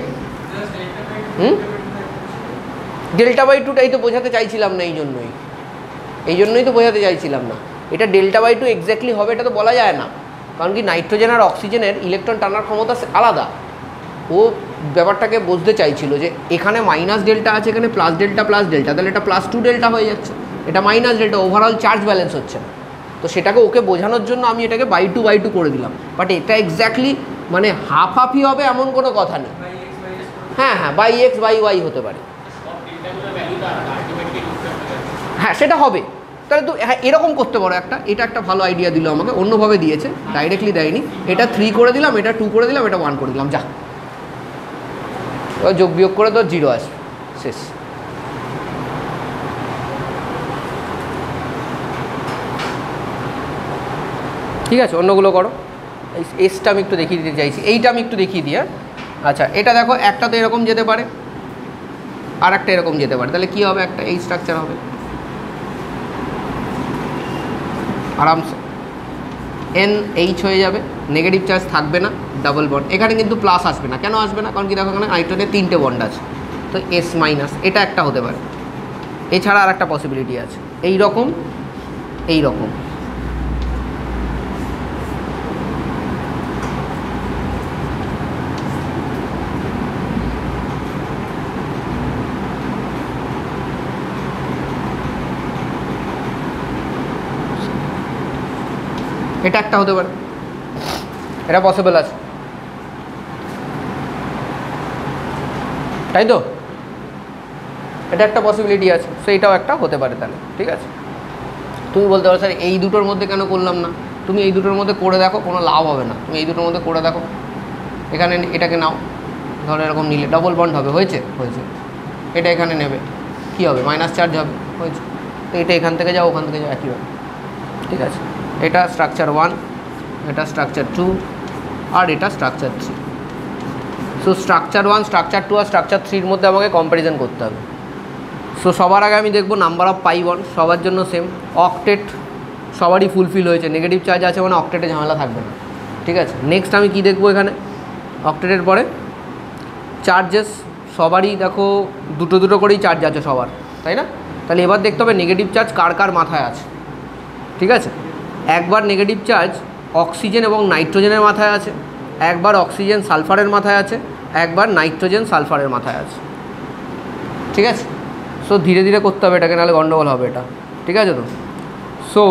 Delta by টুটাই তো বোঝাতে চাইছিলাম না, এই জন্যই তো বোঝাতে চাইছিলাম না। এটা ডেল্টা বাই টু এক্স্যাক্টলি হবে এটা তো বলা যায় না, কারণ কি নাইট্রোজেন আর অক্সিজেনের ইলেকট্রন টানার ক্ষমতা আলাদা। ও ব্যাপারটাকে বুঝতে চাইছিল যে এখানে মাইনাস ডেল্টা আছে, এখানে প্লাস ডেল্টা, তাহলে এটা প্লাস টু ডেল্টা হয়ে যাচ্ছে, এটা minus delta, overall charge balance হচ্ছে না। তো সেটাকে ওকে বোঝানোর জন্য আমি এটাকে বাই টু করে দিলাম, বাট এটা এক্স্যাক্টলি মানে হাফ হাফই হবে এমন কোনো কথা নেই। হ্যাঁ হ্যাঁ, বাই এক্স বাই ওয়াই হতে পারে, হ্যাঁ সেটা হবে। তাহলে তো হ্যাঁ এরকম করতে পারো একটা, এটা একটা ভালো আইডিয়া দিল আমাকে, অন্যভাবে দিয়েছে, ডাইরেক্টলি দেয়নি। এটা 3 করে দিলাম, এটা 2 করে দিলাম, এটা 1 করে দিলাম, যা যোগ বিয়োগ করে তো 0 আসবে, শেষ। ঠিক আছে, অন্যগুলো করো। এসটা আমি একটু দেখিয়ে দিতে চাইছি, এইটা আমি একটু দেখিয়ে দিই। আচ্ছা, এটা দেখো, একটা তো এরকম যেতে পারে, আর একটা এরকম যেতে পারে, তাহলে কী হবে, একটা এই স্ট্রাকচার হবে আরামসে, NH হয়ে যাবে, নেগেটিভ চার্জ থাকবে না, ডাবল বন্ড। এখানে কিন্তু প্লাস আসবে না, কেন আসবে না, কারণ কি দেখো এখানে নাইট্রোজেনের 3টে বন্ড আছে, তো S মাইনাস, এটা একটা হতে পারে। এছাড়া আর একটা পসিবিলিটি আছে, এই রকম, এটা একটা হতে পারে, এটা পসিবল আছে, তাই তো? এটা একটা পসিবিলিটি আছে, সো এটাও একটা হতে পারে তাহলে। ঠিক আছে, তুমি বলতে পারো স্যার এই দুটোর মধ্যে কেন করলাম না? তুমি এই দুটোর মধ্যে করে দেখো, কোনো লাভ হবে না। তুমি এই দুটোর মধ্যে করে দেখো, এখানে এটাকে নাও, ধরো এরকম নিলে ডবল বন্ড হবে, হয়েছে, এটা এখানে নেবে, কী হবে, মাইনাস চার্জ হবে, হয়েছে। তো এটা এখান থেকে যাও, ওখান থেকে যাও, একই হবে। ঠিক আছে, এটা স্ট্রাকচার 1, এটা স্ট্রাকচার 2, আর এটা স্ট্রাকচার 3। সো স্ট্রাকচার 1, স্ট্রাকচার 2 আর স্ট্রাকচার 3-র মধ্যে আমাকে কম্প্যারিজন করতে হবে। সো সবার আগে আমি দেখব নাম্বার অফ পাই বন্ড, সবার জন্য সেম, অক্টেট সবারই ফুলফিল হয়েছে, নেগেটিভ চার্জ আছে মানে অক্টেটে ঝামেলা থাকবে না। ঠিক আছে, নেক্সট আমি কি দেখব এখানে, অক্টেটের পরে চার্জেস সবারই দেখো দুটো করেই চার্জ আছে সবার, তাই না? তাহলে এবার দেখতে হবে নেগেটিভ চার্জ কার কার মাথায় আছে। ঠিক আছে, একবার নেগেটিভ চার্জ অক্সিজেন এবং নাইট্রোজেনের মাথায় আছে, একবার অক্সিজেন সালফারের মাথায় আছে, একবার নাইট্রোজেন সালফারের মাথায় আছে। ঠিক আছে, সো ধীরে ধীরে করতে হবে এটাকে, নাহলে গন্ডগোল হবে এটা। ঠিক আছে তো? সো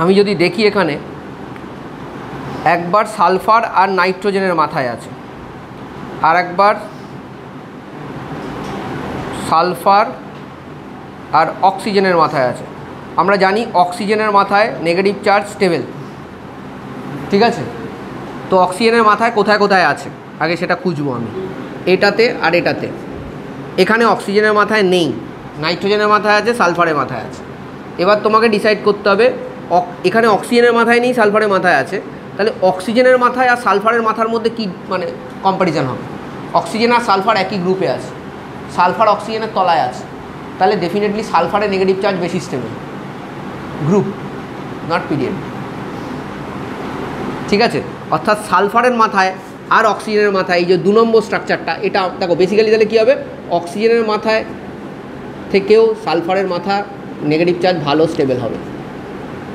আমি যদি দেখি এখানে একবার সালফার আর নাইট্রোজেনের মাথায় আছে, আর একবার সালফার আর অক্সিজেনের মাথায় আছে। আমরা জানি অক্সিজেনের মাথায় নেগেটিভ চার্জ স্টেবল। ঠিক আছে, তো অক্সিজেনের মাথায় কোথায় কোথায় আছে আগে সেটা খুঁজবো আমি, এটাতে আর এটাতে। এখানে অক্সিজেনের মাথায় নেই, নাইট্রোজেনের মাথায় আছে, সালফারের মাথায় আছে। এবার তোমাকে ডিসাইড করতে হবে, এখানে অক্সিজেনের মাথায় নেই, সালফারের মাথায় আছে, তাহলে অক্সিজেনের মাথায় আর সালফারের মাথার মধ্যে কি মানে কম্প্যারিজন হবে? অক্সিজেন আর সালফার একই গ্রুপে আছে, সালফার অক্সিজেনের তলায় আছে, তাহলে ডেফিনেটলি সালফারের নেগেটিভ চার্জ বেশি স্টেবল, গ্রুপ নট পিরিয়ড। ঠিক আছে, অর্থাৎ সালফারের মাথায় আর অক্সিজেনের মাথায় এই যে 2 নম্বর স্ট্রাকচারটা, এটা দেখো বেসিক্যালি তাহলে কী হবে, অক্সিজেনের মাথায় থেকেও সালফারের মাথা নেগেটিভ চার্জ ভালো স্টেবল হবে।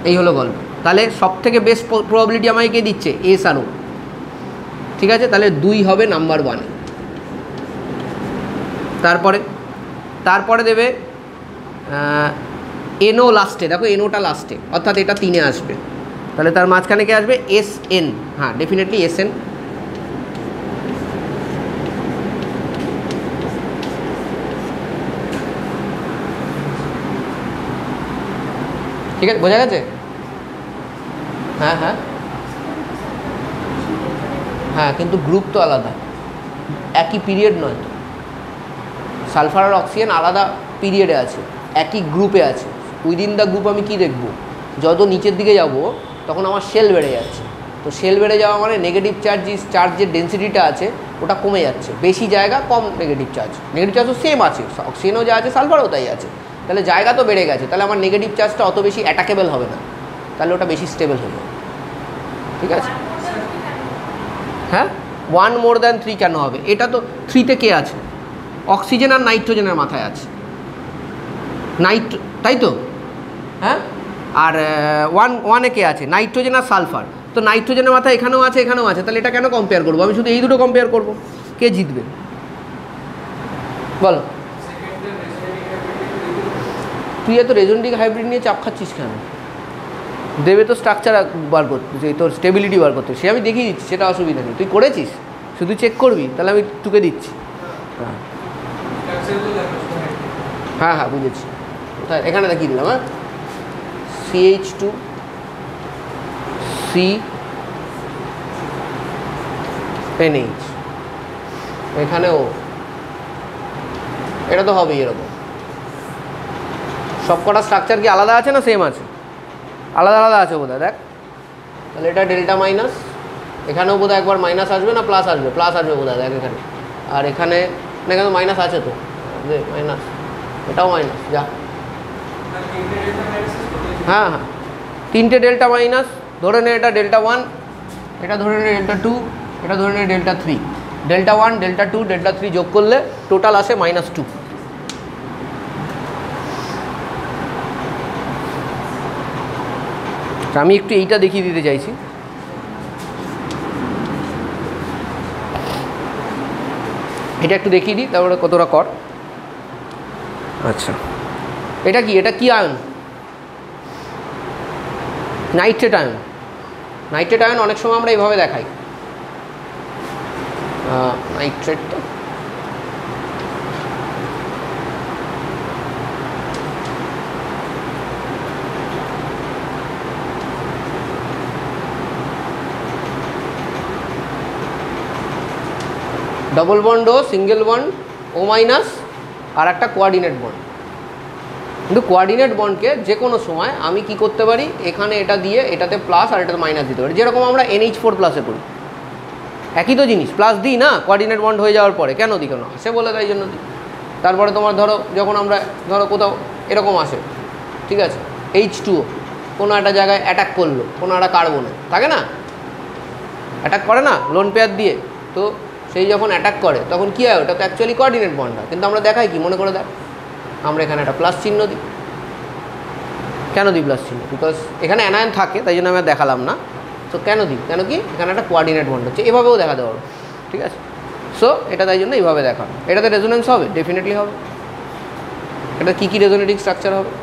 এই হলো গল্প। তাহলে সবথেকে বেস্ট প্রবাবিলিটি আমাকে কে দিচ্ছে, এস আর ও। ঠিক আছে, তাহলে 2 হবে নাম্বার 1। তারপরে দেবে এনও লাস্টে, দেখো এনওটা লাস্টে, অর্থাৎ এটা 3-এ আসবে, তাহলে তার মাঝখানে কে আসবে, SN। হ্যাঁ, ডেফিনেটলি SN। ঠিক আছে, বোঝা গেছে? হ্যাঁ হ্যাঁ হ্যাঁ, কিন্তু গ্রুপ তো আলাদা, একই পিরিয়ড নয় তো। সালফার আর অক্সিজেন আলাদা পিরিয়ডে আছে, একই গ্রুপে আছে। উইদিন দ্য গ্রুপ আমি কি দেখব, যত নিচের দিকে যাব তখন আমার শেল বেড়ে যাচ্ছে। তো শেল বেড়ে যাওয়া মানে নেগেটিভ চার্জের ডেন্সিটিটা আছে ওটা কমে যাচ্ছে, বেশি জায়গা কম নেগেটিভ চার্জ তো সেম আছে, অক্সিজেনও যা আছে সালফারও তাই আছে, তাহলে জায়গা তো বেড়ে গেছে, তাহলে আমার নেগেটিভ চার্জটা অত বেশি অ্যাটাকেবল হবে না, তাহলে ওটা বেশি স্টেবল হবে। ঠিক আছে, হ্যাঁ 1 more than 3 কেন হবে, এটা তো 3-তে কে আছে, অক্সিজেন আর নাইট্রোজেনের মাথায় আছে, তাই তো? হ্যাঁ, আর ওয়ানে কে আছে? নাইট্রোজেন আর সালফার। তো নাইট্রোজেনের মাথায় এখানেও আছে, এখানেও আছে, তাহলে এটা কেন কম্পেয়ার করবো? আমি শুধু এই দুটো কম্পেয়ার করবো, কে জিতবে বল? তুই এত রেজোনেটিক হাইব্রিড নিয়ে চাপ খাচ্ছিস কেন? দেবে তো স্ট্রাকচার বার করতে, তোর স্টেবিলিটি বার করতে, সে আমি দেখিয়ে দিচ্ছি, সেটা অসুবিধা নেই। তুই করেছিস, শুধু চেক করবি, তাহলে আমি তোকে দিচ্ছি। হ্যাঁ হ্যাঁ হ্যাঁ বুঝেছি। কোথায়? এখানে দেখিয়ে দিলাম। হ্যাঁ, CH2 CNH, এখানেও এটা তো হবেই এরকম। সব কটা স্ট্রাকচার কি আলাদা আছে না সেম আছে? আলাদা আলাদা আছে বোধহয়, দেখ। তাহলে এটা ডেল্টা মাইনাস, এখানেও বোধহয় একবার মাইনাস আসবে না প্লাস আসবে? প্লাস আসবে বোধহয়, দেখ এখানে। আর এখানে না, এখানে মাইনাস আছে তো, মাইনাস, এটাও মাইনাস, যা। হ্যাঁ হ্যাঁ, তিনটে ডেল্টা মাইনাস, ধরে নে এটা ডেল্টা 1, এটা ধরে নে ডেল্টা 2, এটা ধরে নে ডেল্টা 3। ডেল্টা 1, ডেল্টা 2, ডেল্টা 3 যোগ করলে টোটাল আসে -2। আমি একটু এইটা দেখিয়ে দিতে চাইছি। এটা একটু দেখিয়ে দিই, তারপরে কতটা কর। আচ্ছা, এটা কি? এটা কি ion? Nitrate ion. Nitrate ion অনেক সময় আমরা এইভাবে দেখাই, নাইট্রেট। তো ডবল বন্ড ও, সিঙ্গেল বন্ড, ও মাইনাস, আর একটা কোয়ার্ডিনেট বন্ড। কিন্তু কোয়ার্ডিনেট বন্ডকে যে কোনো সময় আমি কি করতে পারি, এখানে এটা দিয়ে এটাতে প্লাস আর এটাতে মাইনাস দিতে পারি, যেরকম আমরা NH4+ করি। একই তো জিনিস, প্লাস দিই না কোয়ার্ডিনেট বন্ড হয়ে যাওয়ার পরে? কেন দিই? কেন আসে বলে, তাই জন্য দিই। তারপরে তোমার ধরো, যখন আমরা ধরো কোথাও এরকম আসে, ঠিক আছে, H2O কোনো একটা জায়গায় অ্যাটাক করলো, কোনো একটা কার্বনে, থাকে না, অ্যাটাক করে না লোন পেয়ার দিয়ে। তো সেই যখন অ্যাটাক করে তখন কী হয়? ওটা তো অ্যাকচুয়ালি কোয়ার্ডিনেট বন্ড হয়, কিন্তু আমরা দেখাই কি? মনে করে দেখ, আমরা এখানে একটা প্লাস চিহ্ন দিই। কেন দিই প্লাস চিহ্ন? বিকজ এখানে অ্যানায়ন থাকে, তাই জন্য আমি আর দেখালাম না। তো কেন দিই? কেন কি? এখানে একটা কোয়ার্ডিনেট বন্ড হচ্ছে, এভাবেও দেখাতে পারো, ঠিক আছে। সো এটা তাই জন্য এইভাবে দেখানো। এটাতে রেজোনেন্স হবে, ডেফিনেটলি হবে। এটা কী কী রেজোনেটিং স্ট্রাকচার হবে?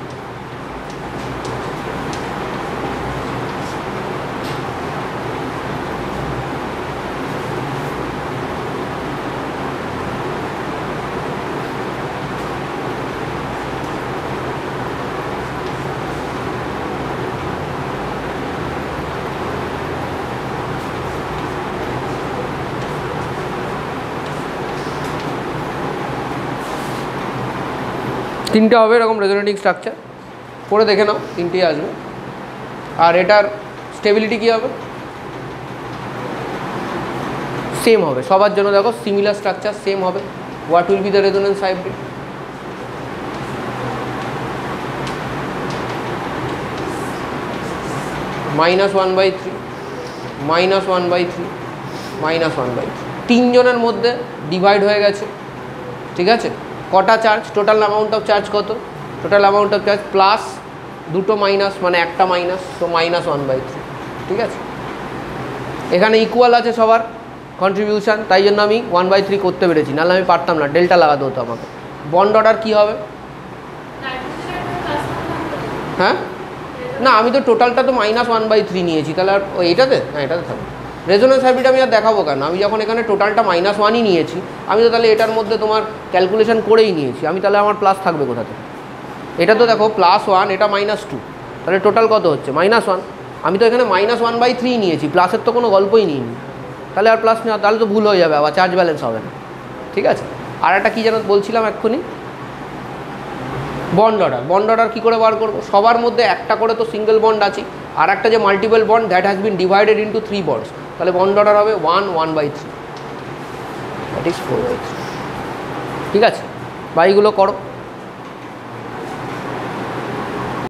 তিনটে হবে এরকম রেজোনেটিং স্ট্রাকচার, পরে দেখে নাও, তিনটেই আসবে। আর এটার স্টেবিলিটি কী হবে? সেম হবে সবার জন্য, দেখো সিমিলার স্ট্রাকচার, সেম হবে। What will be the resonance hybrid? -1/3, -1/3, -1/3। তিনজনের মধ্যে ডিভাইড হয়ে গেছে, ঠিক আছে। কটা charge? Total amount of charge কত? Total amount of charge plus দুটো মাইনাস, মানে একটা মাইনাস, তো -1/3, ঠিক আছে। এখানে ইকুয়াল আছে সবার কন্ট্রিবিউশন, তাই জন্য আমি 1/3 করতে পেরেছি, নাহলে আমি পারতাম না, ডেল্টা লাগাতে হতো আমাকে। বন্ড অর্ডার কী হবে? হ্যাঁ না, আমি তো টোটালটা তো -1/3 নিয়েছি, তাহলে আর এইটাতে, হ্যাঁ এটাতে থাকবে। রেজোনেন্স হাইব্রিড আমি আর দেখাবো কেন? আমি যখন এখানে টোটালটা -1ই নিয়েছি, আমি তো তাহলে এটার মধ্যে তোমার ক্যালকুলেশন করেই নিয়েছি আমি, তাহলে আমার প্লাস থাকবে কোথা থেকে? এটা তো দেখো +1, এটা -2, তাহলে টোটাল কত হচ্ছে? -1। আমি তো এখানে -1/3 নিয়েছি, প্লাসের তো কোনো গল্পই নিইনি, তাহলে আর প্লাস নেওয়া, তাহলে তো ভুল হয়ে যাবে, আবার চার্জ ব্যালেন্স হবে না, ঠিক আছে। আর একটা কী যেন বলছিলাম এক্ষুনি, বন্ড অর্ডার। বন্ড অর্ডার কী করে বার করবো? সবার মধ্যে একটা করে তো সিঙ্গেল বন্ড আছে, আর একটা যে multiple bond, that has been divided into 3 bonds, তাহলে বন্ড অর্ডার হবে 1/3, দ্যাট ইজ 4/3, ঠিক আছে। বা এইগুলো করো।